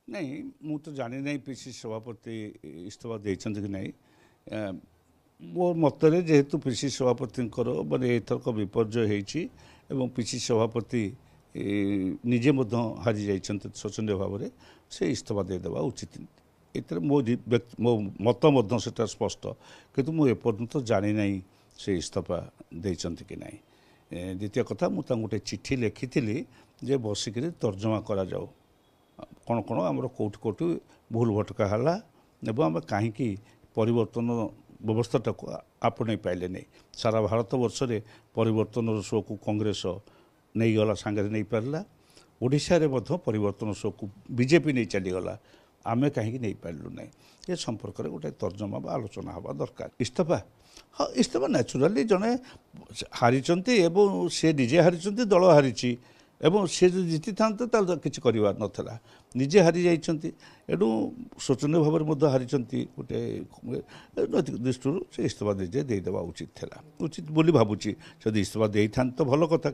नहीं मु तो जानी नहीं पीसीसी सभापति इस्तीफा देइछन्ति कि नहीं मो मतरे जेहेतु पीसीसी सभापति माने एथरक विपर्जय होईछि एवं पीसीसी सभापति निजे मध्य हारि जाइछन्ति शोचनीय भाव में से इस्तीफा देदेवा उचित एतर मो मत मध्य सेटा स्पष्ट किंतु मु एपर्यंत जानी नहीं से इस्तीफा देइछन्ति कि नहीं द्वितीय कथा मु गोटे चिट्ठी लिखी जे बसिक तर्जमा करा जाओ कौन कौन आम कौट कौट भूल भटका है आम कहीं परिवर्तन व्यवस्था को आपणे पाइले नहीं सारा भारत वर्ष में परिवर्तन शो को कांग्रेस नहीं गला सांगे नहीं पारा ओडिशा रे मध्य परिवर्तन शो को बीजेपी नहीं चलीगला आम कहीं नहीं पार्लु ना ये संपर्क में गोटे तर्जमा बा आलोचना हवा दरकार इस्तीफा हाँ इस्तीफा न्याचुराली जड़े हारी से निजे हारी दल हारी एवं सी जो जीति था किसी कर नाला निजे हारी जाइए एणु शोचनीय भाव में हारी गोटे नैतिक दृष्टि से इस्तीफा देदेवा उचित था उचित बोली भावुची जदि इस्तीफा दे था तो भल कथा।